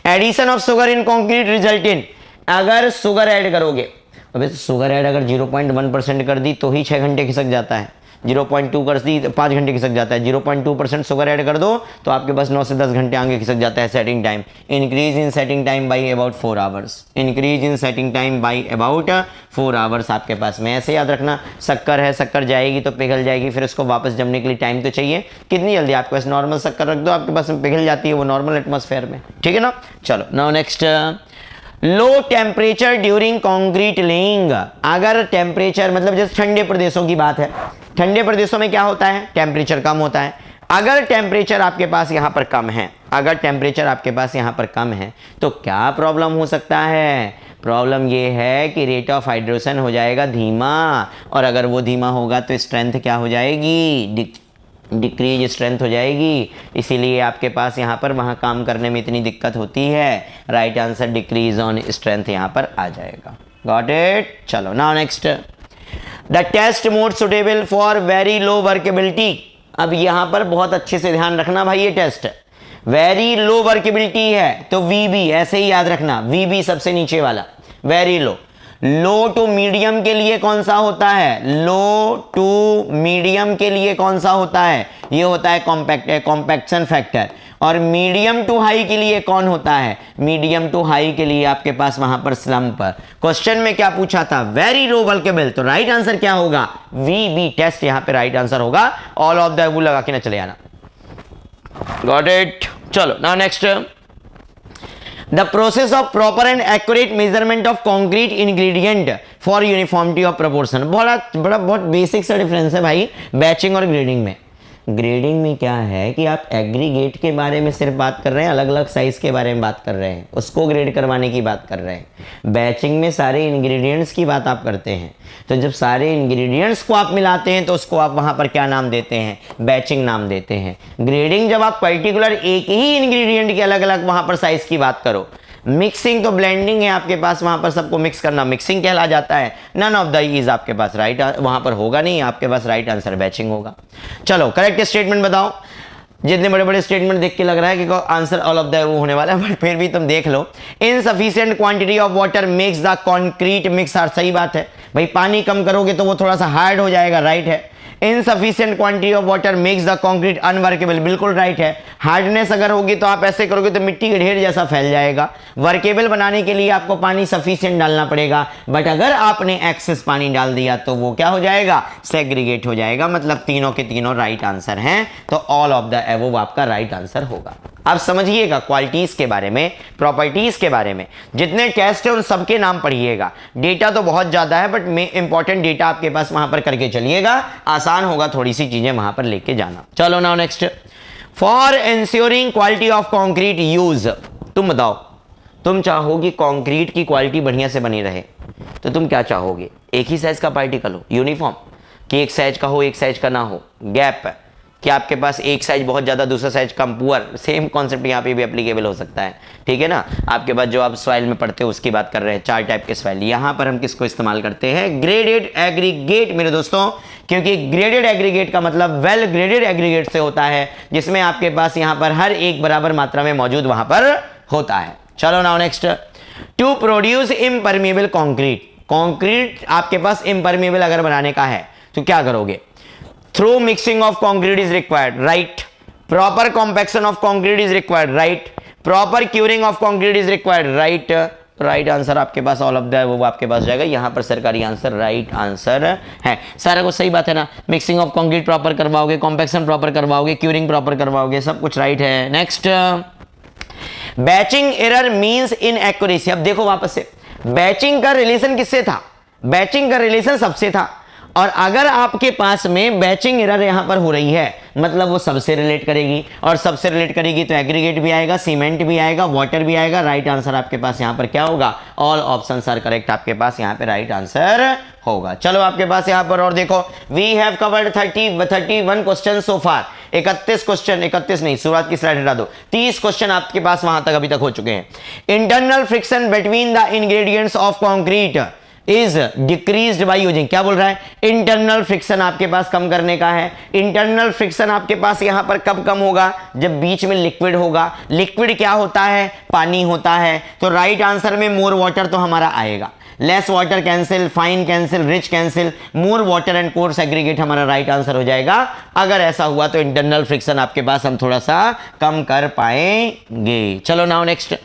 Addition of sugar in concrete result in, अगर शुगर ऐड करोगे, अबे शुगर ऐड अगर 0.1% कर दी तो ही 6 घंटे खिसक जाता है, 0.2 कर दी तो 5 घंटे खिसक जाता है, 0.2% शुगर ऐड कर दो तो आपके पास 9 से 10 घंटे आगे खिसक जाता है setting time. Increase in setting time by about 4 hours, increase in setting time by about 4 hours आपके पास में। ऐसे याद रखना, शक्कर है, शक्कर जाएगी तो पिघल जाएगी, फिर उसको वापस जमने के लिए टाइम तो चाहिए। कितनी जल्दी आपके पास नॉर्मल शक्कर रख दो, आपके पास में पिघल जाती है वो नॉर्मल एटमॉस्फेयर में, ठीक है ना। चलो now next, low temperature during concrete laying. अगर टेम्परेचर मतलब जैसे ठंडे प्रदेशों की बात है, ठंडे प्रदेशों में क्या होता है, टेम्परेचर कम होता है। अगर टेम्परेचर आपके पास यहाँ पर कम है, अगर टेम्परेचर आपके पास यहाँ पर कम है तो क्या प्रॉब्लम हो सकता है? प्रॉब्लम ये है कि रेट ऑफ हाइड्रेशन हो जाएगा धीमा, और अगर वो धीमा होगा तो स्ट्रेंथ क्या हो जाएगी, डिक्रीज स्ट्रेंथ हो जाएगी। इसीलिए आपके पास यहाँ पर वहाँ काम करने में इतनी दिक्कत होती है। Right answer decreases on strength यहाँ पर आ जाएगा। Got it. चलो now next, the test mode suitable for very low workability. अब यहाँ पर बहुत अच्छे से ध्यान रखना भाई, ये टेस्ट वेरी लो वर्केबिलिटी है तो वीबी ऐसे ही याद रखना, वीबी सबसे नीचे वाला, very low. Low to medium के लिए कौन सा होता है, लो टू मीडियम के लिए कौन सा होता है, ये होता है कॉम्पैक्शन फैक्टर। और मीडियम टू हाई के लिए कौन होता है, मीडियम टू हाई के लिए आपके पास वहां पर स्लम्प पर क्वेश्चन में क्या पूछा था, वेरी लो वर्केबल, तो राइट आंसर क्या होगा, वी टेस्ट यहाँ पे राइट आंसर होगा। ऑल ऑफ द अबव लगा के ना चले आना। Got it. चलो now next, the process of proper and accurate measurement of concrete ingredient for uniformity of proportion। बहुत बेसिक सा डिफरेंस है भाई बैचिंग और ग्रेडिंग में। ग्रेडिंग में क्या है कि आप एग्रीगेट के बारे में सिर्फ बात कर रहे हैं, अलग अलग साइज के बारे में बात कर रहे हैं, उसको ग्रेड करवाने की बात कर रहे हैं। बैचिंग में सारे इंग्रेडिएंट्स की बात आप करते हैं, तो जब सारे इंग्रेडिएंट्स को आप मिलाते हैं तो उसको आप वहां पर क्या नाम देते हैं, बैचिंग नाम देते हैं। ग्रेडिंग जब आप पर्टिकुलर एक ही इंग्रेडिएंट के अलग अलग वहां पर साइज की बात करो। मिक्सिंग तो ब्लेंडिंग है आपके पास, वहां पर सबको मिक्स करना मिक्सिंग कहला जाता है। नन ऑफ द इज आपके पास राइट वहां पर होगा नहीं, आपके पास राइट आंसर बैचिंग होगा। चलो करेक्ट स्टेटमेंट बताओ। जितने बड़े बड़े स्टेटमेंट देख के लग रहा है कि आंसर ऑल ऑफ द वो होने वाला है, बट फिर भी तुम देख लो। Insufficient quantity of water makes the concrete mix hard, सही बात है भाई, पानी कम करोगे तो वो थोड़ा सा हार्ड हो जाएगा, राइट है। Insufficient quantity of water makes the concrete unworkable, बिल्कुल राइट है। हार्डनेस अगर होगी तो आप ऐसे करोगे तो मिट्टी के ढेर जैसा फैल जाएगा। वर्केबल बनाने के लिए आपको पानी सफिशिएंट डालना पड़ेगा, बट अगर आपने एक्सेस पानी डाल दिया तो वो क्या हो जाएगा, सेग्रीगेट हो जाएगा। मतलब तीनों के तीनों राइट आंसर हैं, तो ऑल ऑफ द अबव आपका राइट आंसर होगा। अब समझिएगा क्वालिटीज के बारे में, प्रॉपर्टीज के बारे में, जितने टेस्ट है उन सबके नाम पढ़िएगा। डेटा तो बहुत ज्यादा है, बट इंपॉर्टेंट डेटा आपके पास वहां पर करके चलिएगा, आसान होगा थोड़ी सी चीजें वहां पर लेके जाना। चलो now next, for ensuring quality of concrete use. तुम बताओ, तुम चाहोगे कॉन्क्रीट की क्वालिटी बढ़िया से बनी रहे तो तुम क्या चाहोगे, एक ही साइज का पार्टिकल हो, यूनिफॉर्म, कि एक साइज का हो एक साइज का ना हो, गैप, कि आपके पास एक साइज बहुत ज़्यादा दूसरा साइज कम, पुअर। सेम कॉन्सेप्ट यहाँ पे भी एप्लीकेबल हो सकता है, ठीक है ना। आपके पास जो आप सॉइल में पढ़ते हो उसकी बात कर रहे हैं, 4 टाइप के सॉइल। यहाँ पर हम किसको इस्तेमाल करते हैं, ग्रेडेड एग्रीगेट मेरे दोस्तों, क्योंकि ग्रेडेड एग्रीगेट का मतलब वेल ग्रेडेड एग्रीगेट से होता है, जिसमें आपके पास यहाँ पर हर एक बराबर मात्रा में मौजूद वहां पर होता है। चलो now next, to produce impermeable concrete. Concrete आपके पास इम्परमेबल अगर बनाने का है तो क्या करोगे, through mixing of concrete is required, right. Proper compaction of concrete is required, right. Proper curing of concrete is required, right answer आपके पास ऑल ऑफ द वो आपके पास जाएगा। यहाँ पर सरकारी आंसर राइट आंसर है। सारा कुछ सही बात है ना, मिक्सिंग ऑफ कंक्रीट प्रॉपर करवाओगे, कॉम्पैक्शन प्रॉपर करवाओगे, क्यूरिंग प्रॉपर करवाओगे, सब कुछ राइट है। Next, batching error means inaccuracy. अब देखो वापस से, बैचिंग का रिलेशन किससे था? बैचिंग का रिलेशन सबसे था, और अगर आपके पास में बैचिंग एरर यहां पर हो रही है मतलब वो सबसे रिलेट करेगी, और सबसे रिलेट करेगी तो एग्रीगेट भी आएगा, सीमेंट भी आएगा, वाटर भी आएगा। राइट आंसर आपके पास यहां पर क्या होगा? ऑल ऑप्शंस आर करेक्ट, आपके पास यहां पे राइट आंसर होगा। चलो आपके पास यहां पर और देखो, we have covered 31 question so far. 31 question, 31 नहीं, शुरुआत की स्लाइड हटा दो, 30 क्वेश्चन आपके पास वहां तक अभी तक हो चुके हैं। Internal friction between the ingredients of concrete is decreased by using. क्या बोल रहा है? इंटरनल फ्रिक्शन आपके पास कम करने का है। इंटरनल फ्रिक्शन आपके पास यहां पर कब कम होगा? जब बीच में लिक्विड होगा। लिक्विड क्या होता है? पानी होता है। तो राइट आंसर में मोर वाटर तो हमारा आएगा, less water cancel, fine cancel, rich cancel, more water and coarse aggregate हमारा राइट आंसर हो जाएगा। अगर ऐसा हुआ तो इंटरनल फ्रिक्शन आपके पास हम थोड़ा सा कम कर पाएंगे। चलो now next,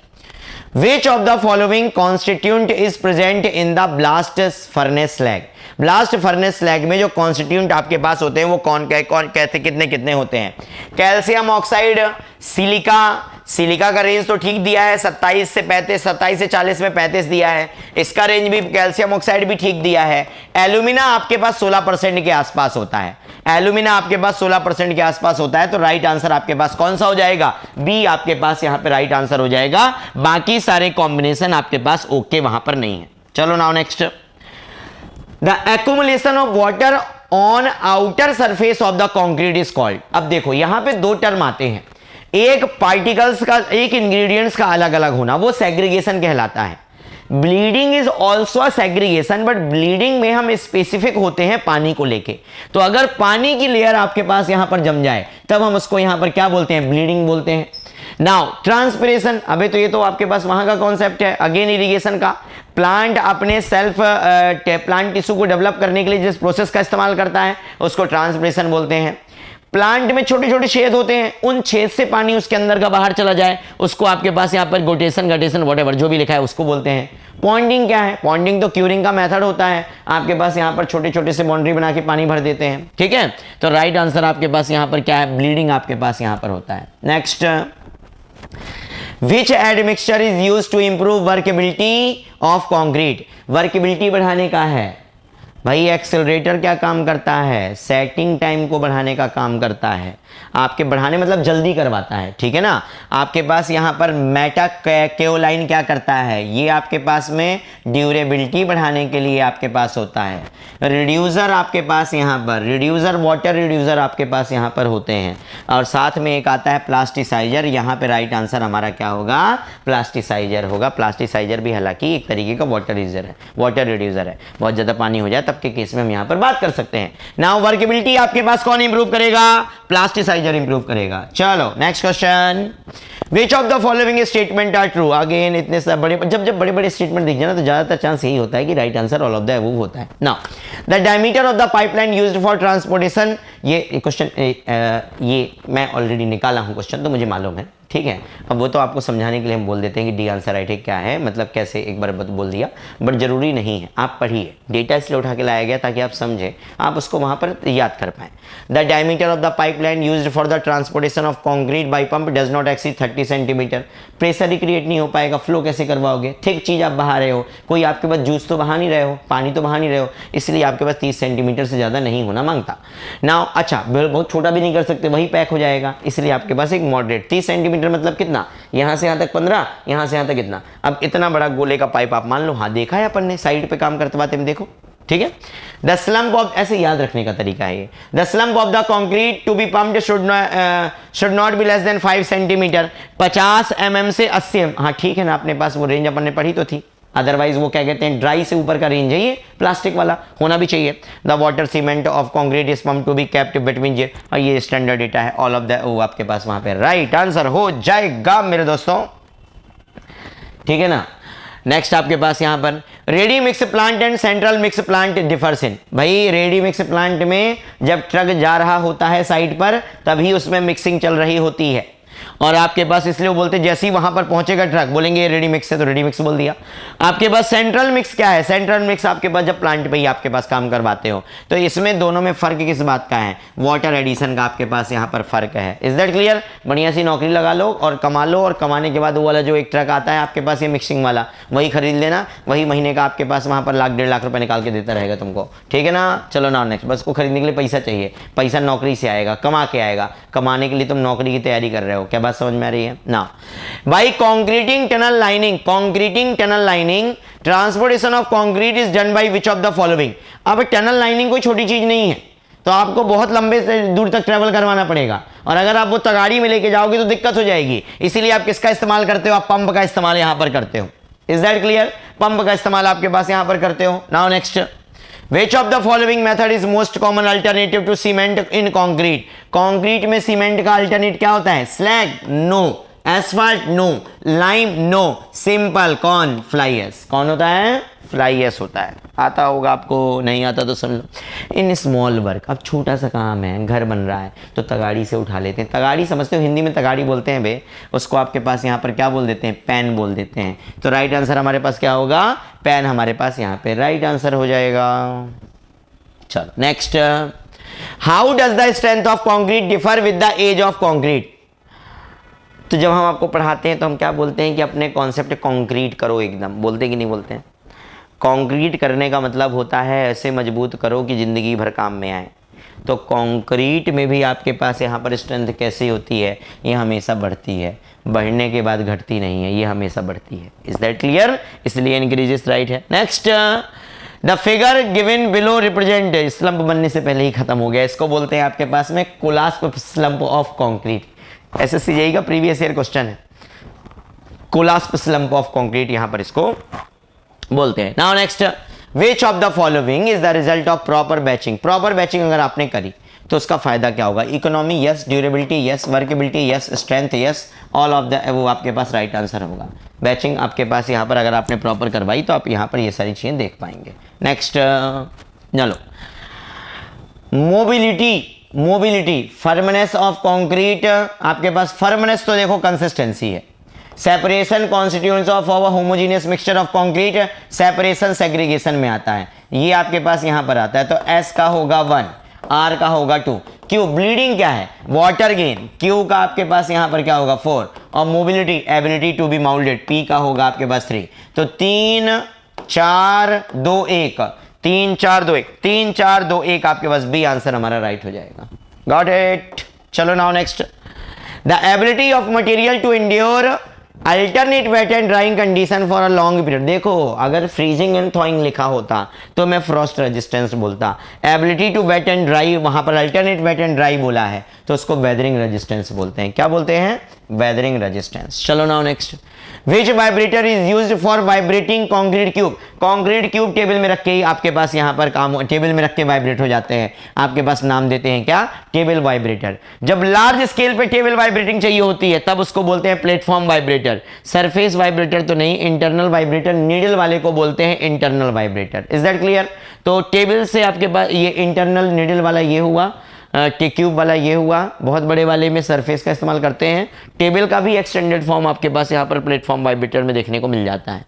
Which of the following constituent is present in the blast furnace slag? Blast furnace slag में जो कॉन्स्टिट्यूंट आपके पास होते हैं वो कौन कहते कितने कितने होते हैं? Calcium oxide, silica. सिलिका का रेंज तो ठीक दिया है 27 से 35, 27 से 40 में 35 दिया है, इसका रेंज भी कैल्शियम ऑक्साइड भी ठीक दिया है। एल्यूमिना आपके पास 16% के आसपास होता है, एल्यूमिना आपके पास 16% के आसपास होता है। तो राइट आंसर आपके पास कौन सा हो जाएगा? बी आपके पास यहां पे राइट आंसर हो जाएगा। बाकी सारे कॉम्बिनेशन आपके पास ओके वहां पर नहीं है। चलो now next, the accumulation of water on outer surface of the concrete is called. अब देखो यहां पे दो टर्म आते हैं, एक पार्टिकल्स का, एक इंग्रेडिएंट्स का अलग अलग होना, वो सेग्रीगेशन कहलाता है। Bleeding is also a segregation, but bleeding में हम स्पेसिफिक होते हैं पानी को लेके। तो अगर पानी की लेयर आपके पास यहां पर जम जाए तब हम उसको यहां पर क्या बोलते हैं? ब्लीडिंग बोलते हैं। नाउ ट्रांसपिरेशन, अबे तो ये तो आपके पास वहां का कॉन्सेप्ट है, अगेन इरिगेशन का। प्लांट अपने सेल्फ प्लांट टिश्यू को डेवलप करने के लिए जिस प्रोसेस का इस्तेमाल करता है उसको ट्रांसपिरेशन बोलते हैं। प्लांट में छोटे छोटे छेद होते हैं, उन छेद से पानी उसके अंदर का बाहर चला जाए उसको आपके पास यहाँ पर गोटेशन, गटेशन, व्हाटएवर जो भी लिखा है उसको बोलते हैं। पॉन्डिंग क्या है? पॉन्डिंग तो क्यूरिंग का मेथड होता है, आपके पास यहाँ पर छोटे छोटे से बाउंड्री बना के पानी भर देते हैं, ठीक है। तो राइट आंसर आपके पास यहाँ पर क्या है? ब्लीडिंग आपके पास यहाँ पर होता है। Next, Which admixture is used to improve workability of concrete? Workability बढ़ाने का है भाई। एक्सेलरेटर क्या काम करता है? सेटिंग टाइम को बढ़ाने का काम करता है। आपके बढ़ाने मतलब जल्दी करवाता है, ठीक है ना। आपके पास यहाँ पर मेटा केओलाइन क्या करता है? ये आपके पास में ड्यूरेबिलिटी बढ़ाने के लिए आपके पास होता है। रिड्यूसर आपके पास यहाँ पर, रिड्यूसर, वाटर रिड्यूसर आपके पास यहाँ पर होते हैं, और साथ में एक आता है प्लास्टिसाइजर। यहाँ पे राइट आंसर हमारा क्या होगा? प्लास्टिसाइजर होगा। प्लास्टिसाइजर भी हालांकि एक तरीके का वाटर रिड्यूसर है, वाटर रिड्यूसर है। बहुत ज़्यादा पानी हो जाए तब के केस में हम यहाँ पर बात कर सकते हैं। नाउ वर्केबिलिटी आपके पास कौन इंप्रूव करेगा? प्लास्टिसाइजर इंप्रूव करेगा। चलो next question, which of the following statement are true? Again इतने सब बड़े, जब बड़े बड़े स्टेटमेंट दिख जाए ना तो ज्यादातर चांस यही होता है कि right answer all of the above होता है। Now the diameter of the pipeline used for transportation, ये क्वेश्चन ये मैं ऑलरेडी निकाला हूं क्वेश्चन, तो मुझे मालूम है, ठीक है। अब वो तो आपको समझाने के लिए हम बोल देते हैं कि डी आंसर राइट है क्या है, मतलब कैसे एक बार बोल दिया, बट जरूरी नहीं है। आप पढ़िए, डेटा इसलिए उठा के लाया गया ताकि आप समझें, आप उसको वहां पर याद कर पाएं। The diameter of the pipeline used for the transportation of concrete bye pump does not exceed 30 centimetre. Pressure he create नहीं हो पाएगा, फ्लो कैसे करवाओगे? थिक चीज आप बहा रहे हो, कोई आपके पास जूस तो बहा नहीं रहे हो, पानी तो बहा नहीं रहे हो, इसलिए आपके पास 30 सेंटीमीटर से ज्यादा नहीं होना मांगता। नाउ अच्छा, बहुत छोटा भी नहीं कर सकते, वही पैक हो जाएगा, इसलिए आपके पास एक मॉडरेट 30 सेंटीमीटर मतलब कितना? यहां से यहां तक 15, यहां से यहां तक कितना? अब इतना बड़ा गोले का पाइप आप मान लो, हाँ देखा है अपन ने साइड पे काम करते बातें में, देखो, ठीक है। द स्लम्प ऑफ, ऐसे याद रखने का तरीका है ये, the slump of the concrete to be pumped should not be less than 5 centimetre. 50 mm से 80 mm, हाँ ठीक है ना, अपने पास वो रेंज अपन ने पढ़ी तो थी। अदरवाइज वो क्या कहते हैं, ड्राई से ऊपर का रेंज है ये, प्लास्टिक वाला होना भी चाहिए। The water cement of concrete is pump to be kept between जे, और ये स्टैंडर्ड डेटा है। ऑल ऑफ द वो आपके पास वहां पे राइट आंसर हो जाएगा मेरे दोस्तों, ठीक है ना। नेक्स्ट आपके पास यहाँ पर ready mix plant and central mix plant differs इन। भाई रेडी मिक्स प्लांट में जब ट्रक जा रहा होता है साइड पर तभी उसमें मिक्सिंग चल रही होती है, और आपके पास इसलिए वो बोलते हैं जैसे ही वहां पर पहुंचेगा ट्रक बोलेंगे ये रेडी मिक्स है, तो रेडी मिक्स बोल दिया। आपके पास सेंट्रल मिक्स क्या है? सेंट्रल मिक्स आपके पास जब प्लांट पे ही आपके पास काम करवाते हो, तो इसमें दोनों में फर्क किस बात का है? वाटर एडिशन का आपके पास यहाँ पर फर्क है। Is that clear? बढ़िया सी नौकरी लगा लो और कमा लो, और कमाने के बाद वो वाला जो एक ट्रक आता है आपके पास ये मिक्सिंग वाला, वही खरीद लेना, वही महीने का आपके पास वहां पर लाख 1.5 लाख रुपए निकाल के देता रहेगा तुमको, ठीक है ना? चलो ना नेक्स्ट। बस को खरीदने के लिए पैसा चाहिए, पैसा नौकरी से आएगा, कमा के आएगा, कमाने के लिए तुम नौकरी की तैयारी कर रहे हो। क्या बात समझ में आ रही है ना? By concreting tunnel lining, concreting tunnel lining, transportation of concrete is done by which of the following. अब टनल लाइनिंग कोई छोटी चीज नहीं है, तो आपको बहुत लंबे से दूर तक ट्रेवल करवाना पड़ेगा, और अगर आप वो तगाड़ी में लेके जाओगे तो दिक्कत हो जाएगी। इसीलिए आप किसका इस्तेमाल करते हो? आप पंप का इस्तेमाल यहां पर करते हो। Is that clear? पंप का इस्तेमाल आपके पास यहां पर करते हो। Now next, which of the following method is most common alternative to cement in concrete? Concrete में सीमेंट का अल्टरनेट क्या होता है? Slag no, asphalt no, lime no, simple कौन? Fly ash. कौन होता है? फ्लाई एश होता है। आता होगा आपको, नहीं आता तो सुन लो। इन स्मॉल वर्क, अब छोटा सा काम है, घर बन रहा है तो तगाड़ी से उठा लेते हैं। तगाड़ी समझते हो? हिंदी में तगाड़ी बोलते हैं बे, उसको आपके पास यहाँ पर क्या बोल देते हैं? पैन बोल देते हैं। तो राइट आंसर हमारे पास क्या होगा? पैन हमारे पास यहाँ पे राइट आंसर हो जाएगा। चलो next, how does the strength of concrete differ with the age of concrete? तो जब हम आपको पढ़ाते हैं तो हम क्या बोलते हैं कि अपने कॉन्सेप्ट कंक्रीट करो एकदम, बोलते कि नहीं बोलते हैं? कंक्रीट करने का मतलब होता है ऐसे मजबूत करो कि ज़िंदगी भर काम में आए। तो कंक्रीट में भी आपके पास यहाँ पर स्ट्रेंथ कैसी होती है? ये हमेशा बढ़ती है, बढ़ने के बाद घटती नहीं है, ये हमेशा बढ़ती है। Is that clear? इसलिए इंक्रीजेस राइट है। Next, the figure given below represent, slump बनने से पहले ही खत्म हो गया, इसको बोलते हैं आपके पास में collapse slump of concrete. SSC JE का प्रीवियस ईयर क्वेश्चन है, कोलास्प स्लंप ऑफ कॉन्क्रीट यहां पर इसको बोलते हैं। Now next, which of the following is the result of proper batching? Proper batching अगर आपने करी तो उसका फायदा क्या होगा? Economy yes, durability yes, workability yes, strength yes, all of the वो आपके पास राइट आंसर होगा। बैचिंग आपके पास यहाँ पर अगर आपने प्रॉपर करवाई तो आप यहाँ पर ये सारी चीजें देख पाएंगे। नेक्स्ट, चलो, mobility, mobility, firmness of concrete, आपके पास फर्मनेस तो देखो कंसिस्टेंसी है। Separation constituents of homogeneous mixture of concrete, separation segregation में आता है, ये आपके पास यहां पर आता है। तो एस का होगा 1, आर का होगा 2, क्यू ब्लीडिंग क्या है? वाटर गेन, क्यू का आपके पास यहां पर क्या होगा? 4, और mobility ability to be moulded, P का होगा आपके पास 3। तो 3 4 2 1, 3 4 2 1, 3 4 2 1 आपके पास बी आंसर हमारा राइट हो जाएगा। Got it? चलो now next, the ability of material to endure alternate wet and drying condition for a long period. देखो अगर फ्रीजिंग एंड थॉइंग लिखा होता तो मैं फ्रॉस्ट रेजिस्टेंस बोलता, ability to wet and dry वहां पर अल्टरनेट वेट एंड ड्राई बोला है तो उसको वेदरिंग रेजिस्टेंस बोलते हैं। क्या बोलते हैं? Weathering resistance. चलो now next, which vibrator is used for vibrating concrete cube? Concrete cube table में रख के ही आपके पास यहाँ पर काम, टेबल में रख के वाइब्रेट हो जाते हैं, आपके पास नाम देते हैं क्या? Table vibrator. जब लार्ज स्केल पे टेबल वाइब्रेटिंग चाहिए होती है तब उसको बोलते हैं प्लेटफॉर्म वाइब्रेटर। सरफेस वाइब्रेटर तो नहीं, इंटरनल वाइब्रेटर, नीडल वाले को बोलते हैं internal vibrator. Is that clear? तो टेबल से आपके पास ये इंटरनल, नीडल वाला ये हुआ, क्यूब वाला ये हुआ, बहुत बड़े वाले में सरफेस का इस्तेमाल करते हैं। टेबल का भी एक्सटेंडेड फॉर्म आपके पास यहाँ पर प्लेटफॉर्म वाइब्रेटर में देखने को मिल जाता है।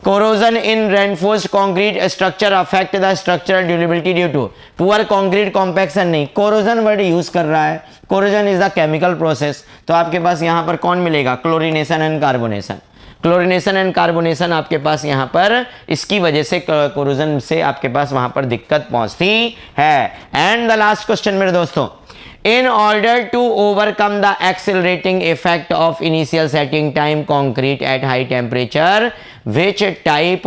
Corrosion in reinforced concrete structure affect the structural durability due to poor concrete compaction. नहीं, कोरोजन वर्ड यूज कर रहा है, corrosion is the chemical process, तो आपके पास यहाँ पर कौन मिलेगा? Chlorination and carbonation. Chlorination and carbonation आपके पास यहाँ पर इसकी वजह से कोरोजन से आपके पास वहां पर दिक्कत पहुंचती है। एंड द लास्ट क्वेश्चन मेरे दोस्तों, in order to overcome the accelerating effect of initial setting time concrete at high temperature, which type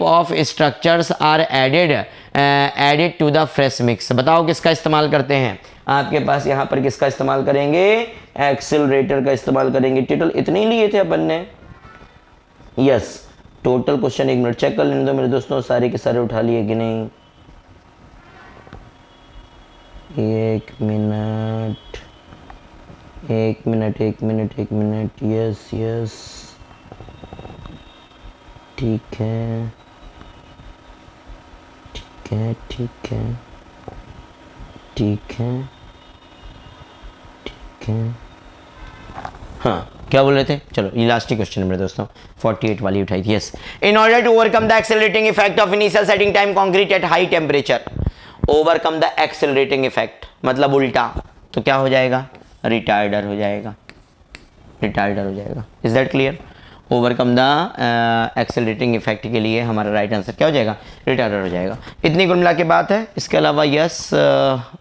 of structures are added to the fresh mix? बताओ किसका इस्तेमाल करते हैं? आपके पास यहाँ पर किसका इस्तेमाल करेंगे? एक्सेलरेटर का इस्तेमाल करेंगे। टोटल इतने लिए थे अपन ने, yes total question 1 minute check कर लेने दो मेरे दोस्तों, सारे के सारे उठा लिए कि नहीं? 1 minute, 1 minute, 1 minute, 1 minute, yes yes ठीक है, ठीक है, ठीक है, ठीक है, ठीक ओके हाँ क्या बोल रहे थे, चलो ये लास्ट ही क्वेश्चन है मेरे दोस्तों, 48 वाली उठाई थी। Yes, in order to overcome the accelerating effect of initial setting time concrete at high temperature, overcome the accelerating effect मतलब उल्टा, तो क्या हो जाएगा, रिटार्डर हो जाएगा, रिटार्डर हो जाएगा। Is that clear? Overcome the accelerating effect के लिए हमारा राइट आंसर क्या हो जाएगा, रिटार्डर हो जाएगा। इतनी कुल मिला के बात है, इसके अलावा yes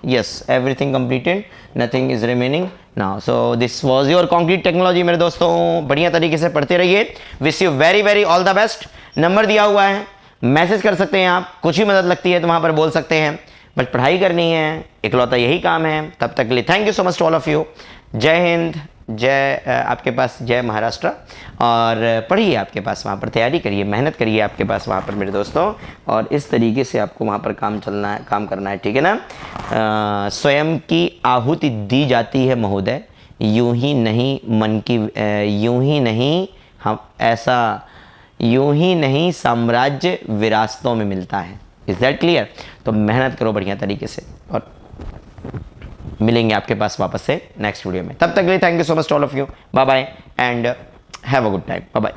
yes everything completed, nothing is remaining now. So this was your concrete technology मेरे दोस्तों, बढ़िया तरीके से पढ़ते रहिए, wish you very very all the best. Number दिया हुआ है, मैसेज कर सकते हैं आप, कुछ भी मदद लगती है तो वहाँ पर बोल सकते हैं, बस पढ़ाई करनी है, इकलौता यही काम है। तब तक के लिए thank you so much to all of you. जय हिंद, जय आपके पास जय महाराष्ट्र, और पढ़िए आपके पास वहाँ पर, तैयारी करिए, मेहनत करिए आपके पास वहाँ पर मेरे दोस्तों, और इस तरीके से आपको वहाँ पर काम चलना है, काम करना है, ठीक है ना। स्वयं की आहुति दी जाती है महोदय, यूं ही नहीं मन की यूं ही नहीं हम ऐसा, यूं ही नहीं साम्राज्य विरासतों में मिलता है। Is that clear? तो मेहनत करो बढ़िया तरीके से, और मिलेंगे आपके पास वापस से नेक्स्ट वीडियो में। तब तक के लिए thank you so much all of you, bye bye and have a good time, bye bye.